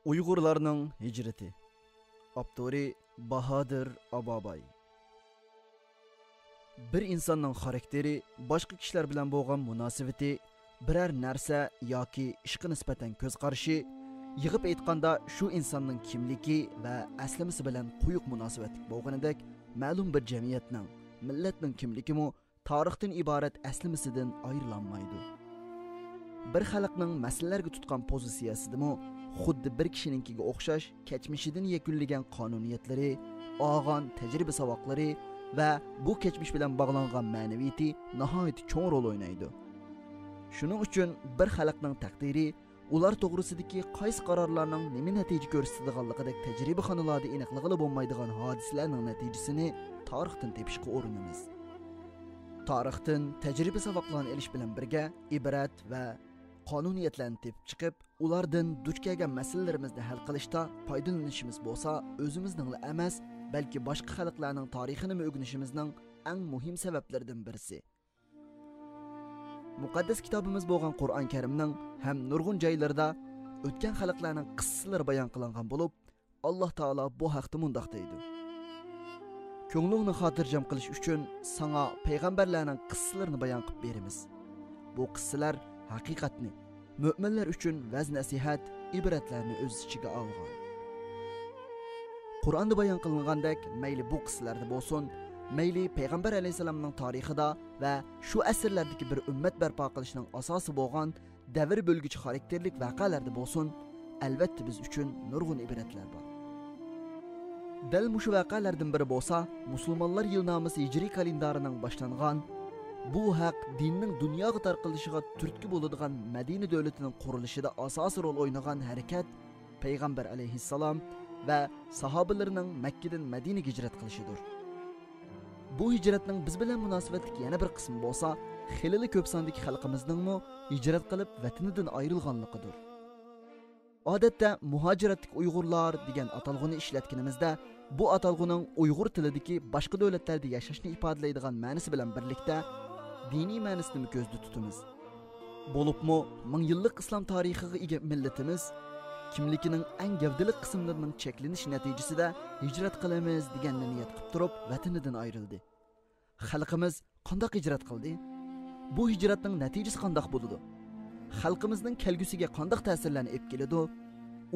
Uyg'urlarning hijrati. Abduri Bahadır Ababay. Bir insonning xarakteri boshqa kishilar bilan bo'lgan munosabati, biror narsa yoki ishga nisbatan ko'z qarashi, yig'ib aytganda shu insonning kimligi va aslimasi bilan quyuq munosabatlik bo'lganidek, ma'lum bir jamiyatning, millatning kimligimi tarixdan iborat aslimasidan ayrilanmaydi. Bir xalqning masalalarga tutgan pozitsiyasidimi xuddi bir kishininkiga o'xshash kechmishidan yakunlagan qonuniyatlari, og'on tajriba saboqlari va bu kechmish bilan bog'langan ma'naviyati nihoyat cho'ng rol o'ynaydi. Shuning uchun bir xalqning taqdiri ular to'g'risidagi qaysi qarorlarning nima natija ko'rsatadiganligidek tajriba xonalarida aniqlig'i bo'lmaydigan hodisalarning natijasini tarixdan tepishga urinamiz. Tarixdan tajriba saboqlarni olish bilan birga ibrat va qonuniyatlarni tepib chiqib, ulardan duch kelgan masalalarimizni hal qilishda foydalanishimiz bo'lsa, o'zimizning emas, balki boshqa xalqlarning tarixini o'rganishimizning eng muhim sabablaridan birisi. Muqaddas kitobimiz bo'lgan Qur'on Karimning ham nurg'un joylarida o'tgan xalqlarning qissalari bayon qilingan bo'lib, Alloh taolo bu haqda mundaq deydi: Ko'nglingni xotirjam qilish uchun sana payg'ambarlarning qissalarini bayon qilib beramiz. Bu qissalar haqiqatni, mo'minlar uchun vaz-nasihat, ibratlarni o'z ichiga olgan. Qur'onda bayon qilingandek, mayli bu qissalarda bo'lsin, mayli payg'ambar alayhisolamning tarixida va shu asrlardagi bir ummat barpo qilishning asosi bo'lgan davr bo'lguchi xarakterlik voqealarda bo'lsin, albatta biz uchun nurg'un ibratlar bor. Dal mushu voqealardan biri bo'lsa, musulmonlar yilnomasi hijriy kalendarining boshlangan, bu haq dinning dunyoga tarqalishiga turtki bo'ladigan Madina davlatining qurilishida asosiy rol o'ynagan harakat payg'ambar alayhissalom va sahobalarining Makkadan Madinaga hijrat qilishidir. Bu hijratning biz bilan munosabatli yana bir qismi bo'lsa, xilili ko'p sondagi xalqimizning hijrat qilib vatanidan ayrilganligidir. Odatda muhojiratlik Uyg'urlar degan atalg'uni ishlatganimizda, bu atalg'uning Uyg'ur tilidagi boshqa davlatlarda yashashni ifodalaydigan ma'nosi bilan birlikda diniy ma'nosini ko'zda tutamiz. Bo'libmi, ming yillik islom tarixiga ega millatimiz kimligining eng gavdali qismlarining cheklanish natijasida hijrat qilamiz deganni niyat qilib turib vatanidan ayrildi. Xalqimiz qanday hijrat qildi? Bu hijratning natijasi qanday bo'ldi? Xalqimizning kelgusiga qanday ta'sirlarni olib keladi?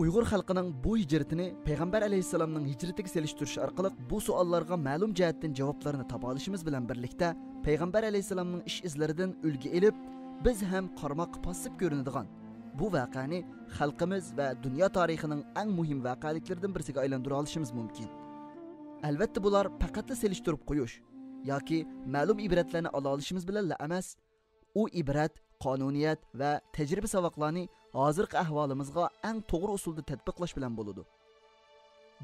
Uyg'ur xalqining bu hijratini payg'ambar alayhisolamning hijratiga selishtirish orqali bu savollarga ma'lum jihatdan javoblarini topa olishimiz bilan birlikda payg'ambar alayhisolamning ish izlaridan ulgu elib, biz ham qarmoqqa pasib ko'rinadigan bu voqeani xalqimiz va dunyo tarixining eng muhim voqealiklaridan birisiga aylantira olishimiz mumkin. Albatta bular faqat selishtirib qo'yish yoki ma'lum ibratlarni ola olishimiz bilan emas, u ibrat, qonuniyat va tajriba saboqlarni hozirgi ahvolimizga eng to'g'ri usulda tatbiqlash bilan bo'ladi.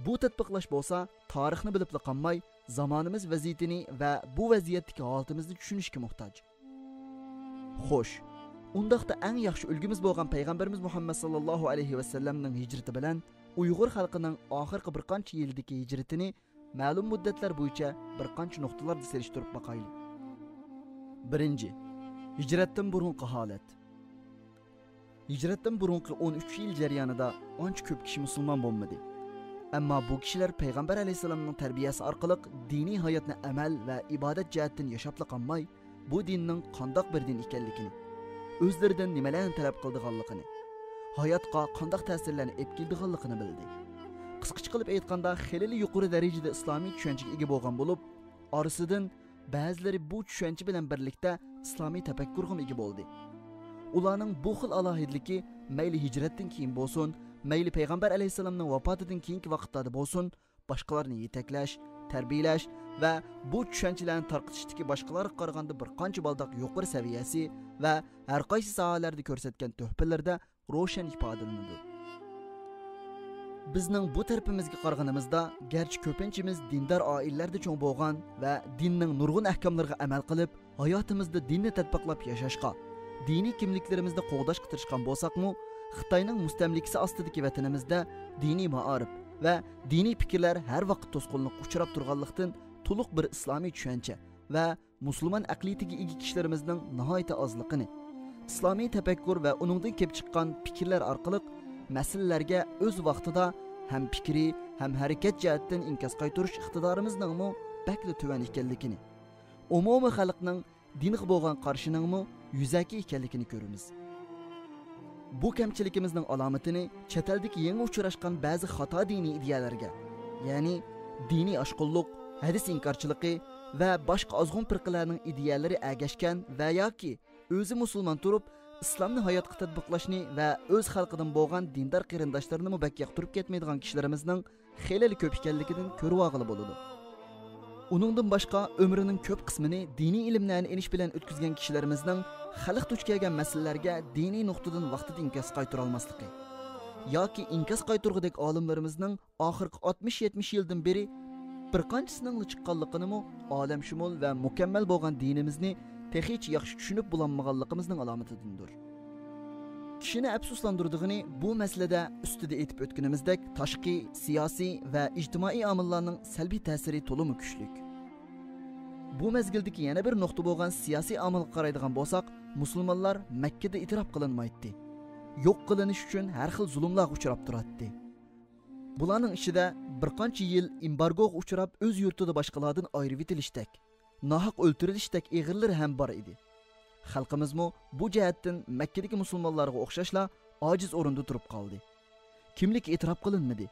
Bu tatbiqlash bo'lsa, tarixni bilib qolmay, zamonimiz vaziyatini va bu vaziyatdagi holatimizni tushunishga muhtoj. Xo'sh, undaqda eng yaxshi ulgimiz bo'lgan payg'ambarimiz Muhammad sallallohu alayhi va sallamning hijrati bilan Uyg'ur xalqining oxirgi bir qancha yildagi hijratini ma'lum muddatlar bo'yicha bir qancha nuqtalarda selishtirib boqaylik. Birinchi, hijratdan burungi holat. Hijratdan burungi 13 yil jarayonida ancha ko'p kishi musulmon bo'lmadi. Ammo bu kishilar payg'ambar alayhisolamning tarbiyasi orqali diniy hayotni amal va ibodat jihatdan yashab qolmay, bu dinning qandoq bir din ekanligini, o'zlaridan nimalarni talab qildiganligini, hayotga qandoq ta'sirlarni olib keldiganligini bildi. Qisqacha qilib aytganda, xilili yuqori darajada islomiy tushunchaga ega bo'lgan bo'lib, orasidan ba'zilari bu tushuncha bilan birlikda islomiy tafakkurga ega bo'ldi. Ularning bu xil alohidligi mayli hijratdan keyin bo'lsin, mayli payg'ambar alayhisolamning vafotidan keyingi vaqtlarda bo'lsin, boshqalarni yetaklash, tarbiyalash va bu tushunchalarni tarqatishdagi boshqalarga qaraganda bir qancha baldoq yuqori saviyasi va har qaysi sohalarda ko'rsatgan tuhfalarda ro'shan ifodalanadi. Bizning bu tarafimizga qaraganimizda, garchi ko'pinchimiz dindor oilalarda cho'ng bo'lgan va dinning nurg'un ahkomlariga amal qilib, hayotimizda dinni tatbiqlab yashashga, diniy kimliklarimizni qo'g'dashga tirishgan bo'lsak-mu, Xitoyning mustamlikasi ostidagi vatanimizda diniy ma'arif va diniy fikrlar har vaqt to'sqinlikka uchrab turganlikdan to'liq bir islomiy tushuncha va musulmon aqliyatiga ega kishilarimizning nihoyat ozligini, islomiy tafakkur va uningdan kelib chiqqan fikrlar orqali masalalarga o'z vaqtida ham fikri, ham harakat jihatdan inkos qaytarish iqtidorimizning bakli tuvan ekanligini, umumiy xalqning dinga bo'lgan qarshining yuzaki ekanligini ko'ramiz. Bu kamchiligimizning alomatini chet eldagi yangi uchrashgan ba'zi xato diniy ideyalarga, ya'ni diniy oshqunlik, hadis inkorchiligi va boshqa ozg'un firqalarning ideyalari agashgan va yoki o'zi musulmon turib islomni hayotga tatbiqlashni va o'z xalqidan bo'lgan dindor qarindoshlarini mubak yoqtirib ketmaydigan kishilarimizning xeyli ko'p ekanligidan ko'rib olg'ili bo'ladi. Uningdan boshqa umrining ko'p qismini diniy ilmlarni enish bilan o'tkazgan kishilarimizning xalq duch kelgan masalalarga diniy nuqtadan vaqtida inkos qaytara olmasligi yoki inkos qaytargudek olimlarimizning oxirgi 60-70 yildan beri bir qanchasining chiqqanligini olamshumul va mukammal bo'lgan dinimizni texich yaxshi tushunib bulanmaganligimizning alomatidir. Kishini afsuslantirdig'ini bu masalada ustida aytib o'tganimizdek tashqi, siyosiy va ijtimoiy omillarning salbiy ta'siri to'liq kuchli. Bu mezgildagi yana bir nuqta bo'lgan siyosiy omilga qaraydigan bo'lsak, musulmonlar Makkada itrof qilinmaydi. Yo'q qilinish uchun har xil zulmlarga uchrab turadi. Bularning ichida bir qancha yil embargoga uchrab o'z yurtida boshqalardan ayirib etilishdak, nohaq o'ltirilishdek ig'irlar ham bor edi. Xalqimizmi bu jihatdan Makkadagi musulmonlarga o'xshashla ojiz o'rinda turib qoldi. Kimlik e'tirof qilinmadi.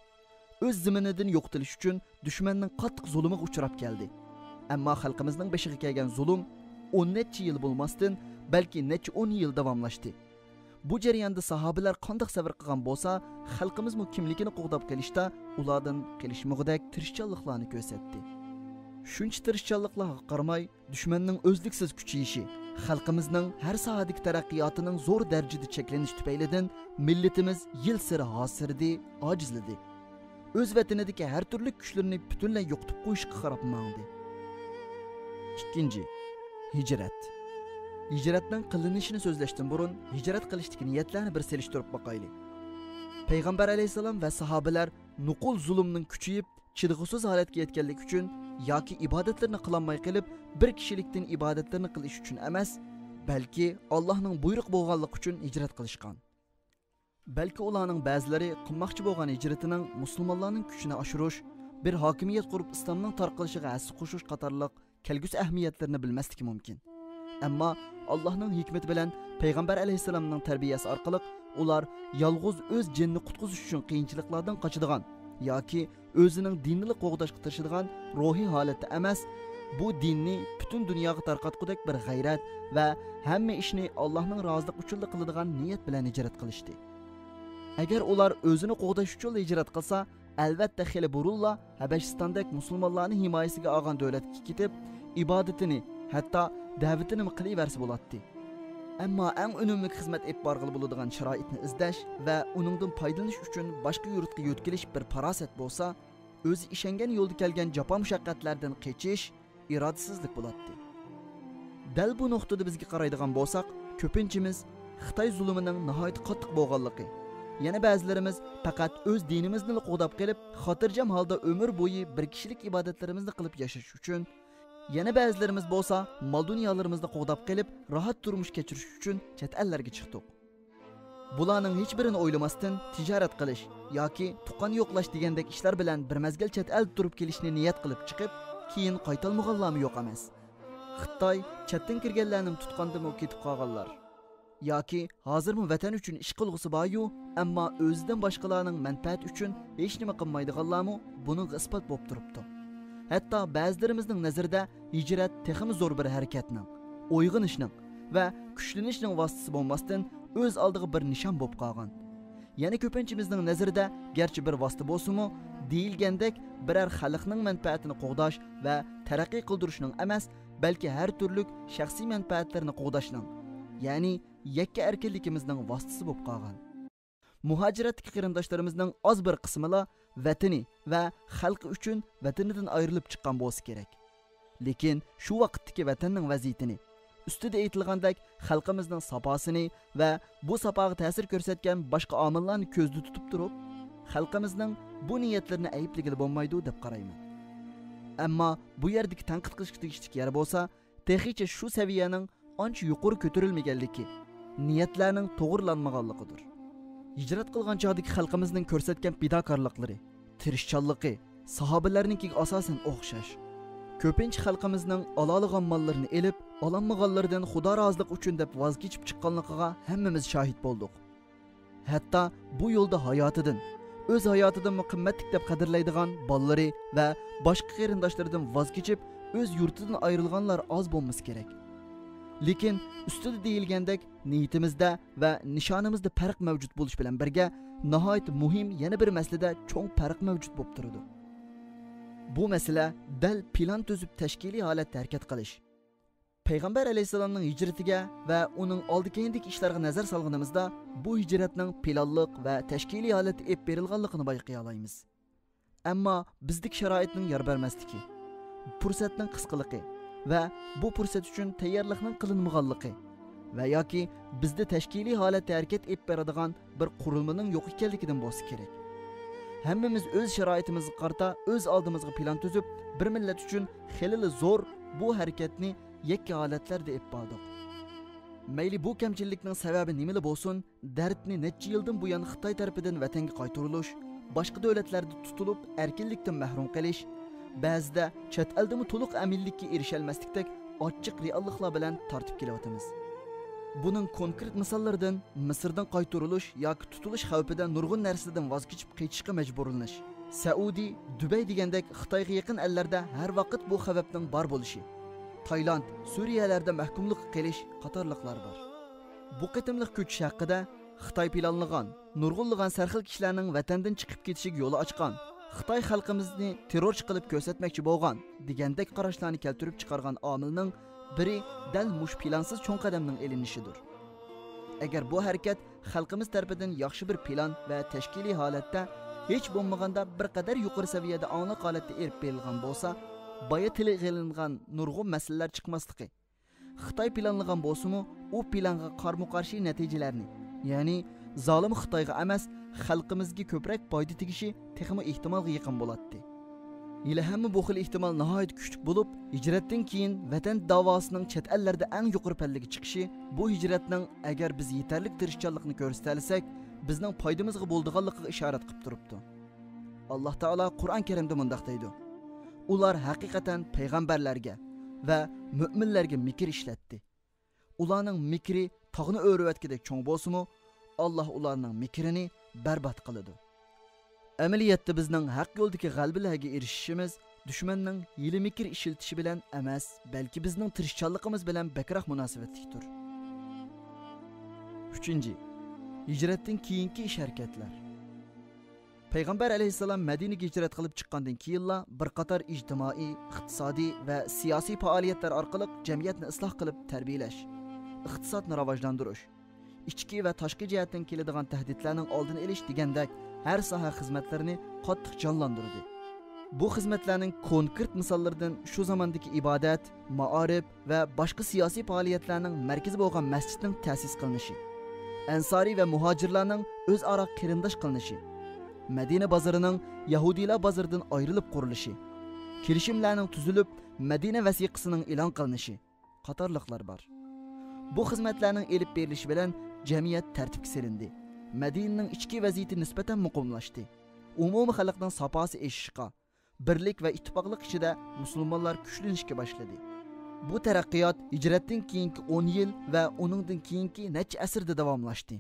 O'z ziminidan yo'qotilish uchun dushmanning qattiq zulmiga uchrab keldi. Ammo xalqimizning beshiga kelgan zulm 10 necha yil bo'lmasdan, balki necha 10 yil davomlashdi. Bu jarayonda sahobalar qanday sabr qilgan bo'lsa, xalqimizmi kimligini qo'g'dab kelishda ulardan qilishmog'idek tirishchanliklarni ko'rsatdi. Shuncha tirishchanliklarga qaramay, dushmanning o'zliksiz kuchayishi, xalqimizning har sohadagi taraqqiyotining zo'r darajada cheklanish tufaylidan millatimiz yil sari hosirdi, ojizladi. O'z vatanidagi har turli kuchlarni butunlay yo'qotib qo'yishga qarab mangdi. Ikkinchi, hijrat. Hijratning qilinishini so'zlashdan burun hijrat qilishdagi niyatlarni bir selishtirib boqaylik. Payg'ambar alayhisalom va sahobalar nuqul zulmning kuchayib, chidg'usiz holatga yetganlik uchun yoki ibodatlarni qilolmay qilib, bir kishilikdan ibodatlarni qilish uchun emas, balki Allohning buyruq bo'lganligi uchun hijrat qilishgan. Balki ularning ba'zilari qilmoqchi bo'lgan hijratining musulmonlarning kuchini oshirish, bir hokimiyat qurib islomning tarqalishiga hassa qo'shish qatorliq kelgusi ahamiyatlarini bilmasligi mumkin. Ammo Allohning hikmati bilan Payg'ambar alayhisalomning tarbiyasi orqali ular yolg'iz o'z jinni qutqizish uchun qiyinchiliklardan qochadigan yoki o'zining dinini qo'g'dashga tirishadigan ruhiy holatda emas, bu dinni butun dunyoga tarqatgudek bir g'ayrat va hamma ishni Allohning roziligi uchun qiladigan niyat bilan hijrat qilishdi. Agar ular o'zini qo'g'dash uchun hijrat qilsa, albatta xili burulla Habashistondek musulmonlarning himoyasiga olgan davlatga ketib, ibodatini, hatto da'vatini qilaversa bo'ladi. Ammo eng unumli xizmat ep borg'ili bo'ladigan sharoitni izlash va uningdan foydalanish uchun boshqa yurtga yo'tkilish bir farosat bo'lsa, o'zi ishongan yo'lda kelgan jafo mushaqqatlardan qochish irodasizlik bo'ladi. Dal bu nuqtada bizga qaraydigan bo'lsak, ko'pinchimiz Xitoy zulmining nihoyat qattiq bo'lganligi, yana ba'zilarimiz faqat o'z dinimizni qo'g'dab qilib, xotirjam holda umr bo'yi bir kishilik ibodatlarimizni qilib yashash uchun, yana ba'zilarimiz bo'lsa, mol dunyolarimizni qo'g'dab qilib, rohat turmush kechirish uchun chet ellarga chiqdik. Bularning hech birini o'ylamasdan tijorat qilish yoki tuqqan yo'qlash degandek ishlar bilan bir mazgil chet el turib kelishni niyat qilib chiqib, keyin qaytalmaganlarmi yo'q emas. Xitoy chetdan kirganlarni tutqandimi ketib qolganlar. Yoki hozirmi vatan uchun ish qilg'usi bor-yu, ammo o'zidan boshqalarning manfaat uchun hech nima qilmaydiganlarmi buning isbot bo'lib turibdi. Hatto ba'zilarimizning nazarida hijrat texmi zo'r bir harakatning, uyg'onishning va kuchlanishning vositasi bo'lmasdan o'z oldiga bir nishon bo'lib qolgan. Yana ko'pinchimizning nazarida garchi bir vosita bo'lsa-mu, deyilgandek biror xalqning manfaatini qo'g'dash va taraqqiy qildirishning emas, balki har turli shaxsiy manfaatlarini qo'g'dashning, ya'ni yakka erkinligimizning vositasi bo'lib qolgan. Muhojiratdagi qarindoshlarimizning oz bir qismila vatani va xalqi uchun vatanidan ayrilib chiqqan bo'lsa kerak. Lekin shu vaqtdagi vatanning vaziyatini, ustida aytilgandek xalqimizning saposini va bu sapoga ta'sir ko'rsatgan boshqa omillarni ko'zda tutib turib, xalqimizning bu niyatlarini ayblagili bo'lmaydi deb qarayman. Ammo bu yerdagi tanqid qilishga tegishli yer bo'lsa, texicha shu saviyaning ancha yuqori ko'tarilmaganligi, niyatlarning to'g'rilanmaganligidir. hijrat qilgan chog'dagi xalqimizning ko'rsatgan fidokorliklari, tirishchanligi sahobalarninkiga asosan o'xshash. Ko'pincha xalqimizning ololgan mollarini elib, ololmaganlardan xudo roziligi uchun deb voz kechib chiqqanligiga hammamiz shohid bo'ldik. Hatto bu yo'lda hayotidan, o'z hayotidan qimmatli deb qadrlaydigan bolalari va boshqa qarindoshlaridan voz kechib, o'z yurtidan ayrilganlar oz bo'lmasa kerak. Lekin ustida deyilgandek niyatimizda va nishonimizda farq mavjud bo'lish bilan birga nihoyat muhim yana bir masalada cho'ng farq mavjud bo'lib turadi. Bu masala dal plan tuzib tashkiliy holatda harakat qilish. Payg'ambar alayhisolamning hijratiga va uning oldi-keyindagi ishlarga nazar solganimizda bu hijratning planliq va tashkiliy holatda olib berilganligini bayqay olamiz. Ammo bizdagi sharoitning yor bermasligi, fursatning qisqaligi va bu fursat uchun tayyorlikning qilinmaganligi va yoki bizda tashkiliy holatda harakat olib beradigan bir qurilmaning yo'q ekanligidan bo'lsa kerak. Hammamiz o'z sharoitimizga qarata o'z oldimizga plan tuzib, bir millat uchun xilili zo'r bu harakatni yakka holatlarda olib bordik. Mayli bu kamchilikning sababi nimali bo'lsin, dardni necha yildan buyon Xitoy tarafidan vatanga qaytarilish, boshqa davlatlarda tutilib erkinlikdan mahrum qilish, ba'zida chet eldami to'liq aminlikka erishalmaslikdek ochiq realliklar bilan tortib kelyapmiz. Buning konkret misollaridan Misrdan qaytarilish yoki tutilish xavfidan nurg'un narsadan voz kechib qaytishga majburlanish, Saudi, Dubay degandek Xitoyga yaqin ellarda har vaqt bu xavfning bor bo'lishi, Tayland, Suriyalarda mahkumlik qilish qatorliqlar bor. Bu qitimliq ko'chish haqida Xitoy planlagan, nurg'unlagan sarxil kishilarning vatandan chiqib ketishiga yo'l ochgan, Xitoy xalqimizni terrorchi qilib ko'rsatmoqchi bo'lgan degandek qarashlarni keltirib chiqargan omilning biri dal mush plansiz cho'ng qadamning elinishidir. Agar bu harakat xalqimiz tarafidan yaxshi bir plan va tashkiliy holatda hech bo'lmaganda bir qadar yuqori saviyada aniq holatda erib berilgan bo'lsa, boya tili qilingan nurg'un masalalar chiqmasligi. Xitoy planlagan bo'lsa-mu, u planga qarama-qarshi natijalarni, ya'ni zolim Xitoyga emas, xalqimizga ko'proq foyda tegishi texmo ehtimolga yaqin bo'ladi. Yili hamma bu xil ehtimol nihoyat kuchli bo'lib, hijratdan keyin vatan davosining chet ellarda eng yuqori pallaga chiqishi, bu hijratning agar biz yetarli tirishchanlikni ko'rsatsak, bizning foydamizga bo'ldiganligiga ishorat qilib turibdi. Alloh taolo Qur'on Karimda mundaq deydi: Ular haqiqatan payg'ambarlarga va mu'minlarga mikr ishlatdi. Ularning mikri tog'ni o'rvatgidek cho'ng bo'lsa-mu, Alloh ularning mikrini barbod qiladi. Amaliyotda bizning haq yo'ldagi g'alabalarga erishishimiz dushmanning hiyla mikr ishiltishi bilan emas, balki bizning tirishchanligimiz bilan bakroq munosabatlikdir. 3. Hijratdan keyingi ish harakatlar. Payg'ambar alayhisalom Madinaga hijrat qilib chiqqandan keyinla bir qator ijtimoiy, iqtisodiy va siyosiy faoliyatlar orqali jamiyatni isloh qilib tarbiyalash, iqtisodni rivojlantirish, ichki va tashqi jihatdan keladigan tahdidlarning oldini olish degandek har soha xizmatlarini qattiq jonlantirdi. Bu xizmatlarning konkret misollaridan shu zamondagi ibodat, ma'arif va boshqa siyosiy faoliyatlarning markazi bo'lgan masjidning ta'sis qilinishi, ansoriy va muhojirlarning o'zaro qarindosh qilinishi, Madina bozorining Yahudiylar bozoridan ayrilib qurilishi, kelishimlarning tuzilib Madina vasiqasining e'lon qilinishi qatorliqlar bor. Bu xizmatlarning elib berilishi bilan jamiyat tartibga selindi. Madinaning ichki vaziyati nisbatan muqimlashdi. Umumiy xalqning saposi eshishga, birlik va ittifoqlik ichida musulmonlar kuchlanishga boshladi. Bu taraqqiyot hijratdan keyingi 10 yil va uningdan keyingi necha asrda davomlashdi.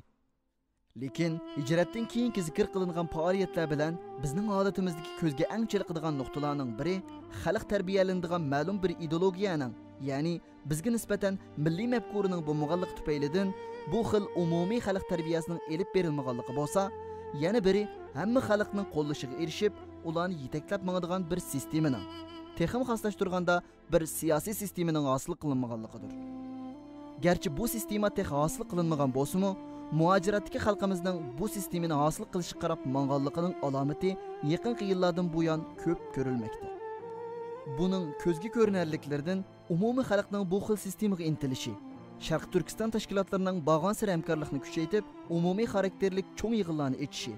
Lekin hijratdan keyingi zikr qilingan faoliyatlar bilan bizning holatimizdagi ko'zga eng chilqadigan nuqtalarning biri xalq tarbiyalanadigan ma'lum bir ideologiyaning, ya'ni bizga nisbatan milliy mafkurining bo'lmaganligi tufaylidan bu xil umumiy xalq tarbiyasining elib berilmaganligi bo'lsa, yana biri hamma xalqning qo'llashiga erishib, ularni yetaklab mangadigan bir sistemaning, texnik xoslashtirganda bir siyosiy sistemaning hosil qilinmaganligidir. Garchi bu sistema texnik hosil qilinmagan bo'lsa-mu, muajiratdagi xalqimizning bu sistemani hosil qilishga qarab manganligining alomati yaqinqi yillardan buyon ko'p ko'rilmoqda. Buning ko'zga ko'rinarliklaridan umumiy xalqning bu xil sistemaga intilishi, Sharq Turkiston tashkilotlarining bag'on sir hamkorlikni kuchaytirib, umumiy xarakterlik cho'ng yig'inlarni echishi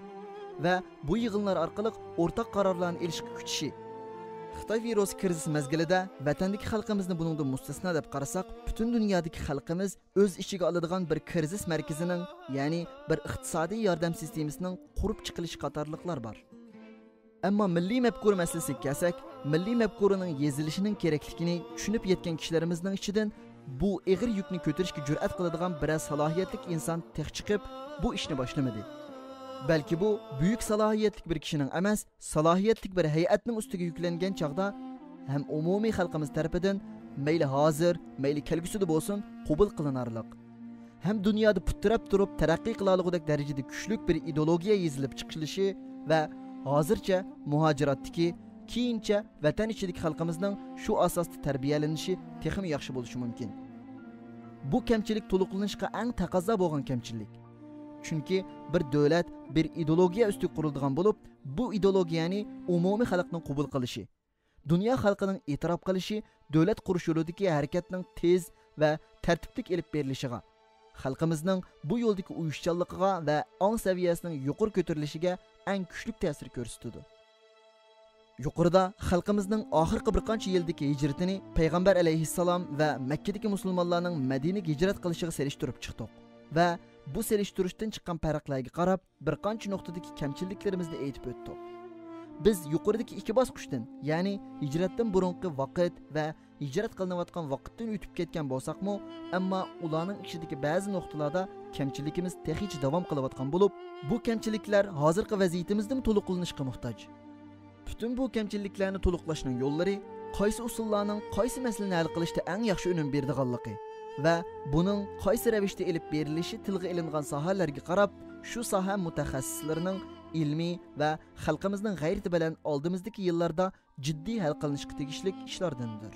va bu yig'inlar orqali o'rtaq qarorlarni olishga kuchishi, Xitoy virusi krizi mezgilida vatandagi xalqimizni buningdan mustasno deb qarasak, butun dunyodagi xalqimiz o'z ichiga oladigan bir kriz markazining, ya'ni bir iqtisodiy yordam sistemasining qurib chiqilishi qatorliqlar bor. Ammo milliy mafkura masalasiga kelsak, milliy mafkuraning yezilishining kerakligini tushunib yetgan kishilarimizning ichidan bu ig'ir yukni ko'tarishga jur'at qiladigan bir salohiyatli inson tex chiqib bu ishni boshlamadi. Balki bu büyük salohiyatli bir kishining emas, salohiyatli bir hay'atning ustiga yuklangan chaqda ham umumiy xalqimiz tarafidan mayli hozir, mayli kelgusida bo'lsin, qabul qilinarliq. Ham dunyoda putirab turib taraqqiy qila olgudek darajada kuchli bir ideologiya yezilib chiqilishi va hozircha muhojiratdagi, keyincha vatan ichidagi xalqimizning shu asosda tarbiyalanishi texmi yaxshi bo'lishi mumkin. Bu kamchilik to'liqlanishga eng taqozo bo'lgan kamchilik. Chunki bir davlat bir ideologiya ustiga qurilgan bo'lib, bu ideologiyani umumiy xalqning qabul qilishi, dunyo xalqining e'tirof qilishi davlat qurish yo'lidagi harakatning tez va tartibli elib berilishiga, xalqimizning bu yo'ldagi uyushchanligiga va ong saviyasining yuqori ko'tarilishiga eng kuchli ta'sir ko'rsatdi. Yuqorida xalqimizning oxirgi bir qancha yildagi hijratini payg'ambar alayhissalom va Makkadagi musulmonlarning Madinaga hijrat qilishiga selishtirib chiqdik va bu selishtirishdan chiqqan farqlarga qarab bir qancha nuqtadagi kamchiliklarimizni aytib o'tdik. Biz yuqoridagi ikki bosqichdan, ya'ni hijratdan burungi vaqt va hijrat qilinayotgan vaqtdan o'tib ketgan bo'lsakmi, ammo ularning ichidagi ba'zi nuqtalarda kamchilikimiz texicha davom qilayotgan bo'lib, bu kamchiliklar hozirgi vaziyatimizdan to'liqlanishga muhtoj. Bütün bu kamchiliklarni to'liqlashning yo'llari qaysi usullarning qaysi masalani hal qilishda eng yaxshi unum berdiganligi va buning qaysi ravishda elib berilishi tilga ilingan sohalarga qarab, shu soha mutaxassislarining ilmiy va xalqimizning g'ayrati bilan oldimizdagi yillarda jiddiy hal qilinishga tegishli ishlardandir.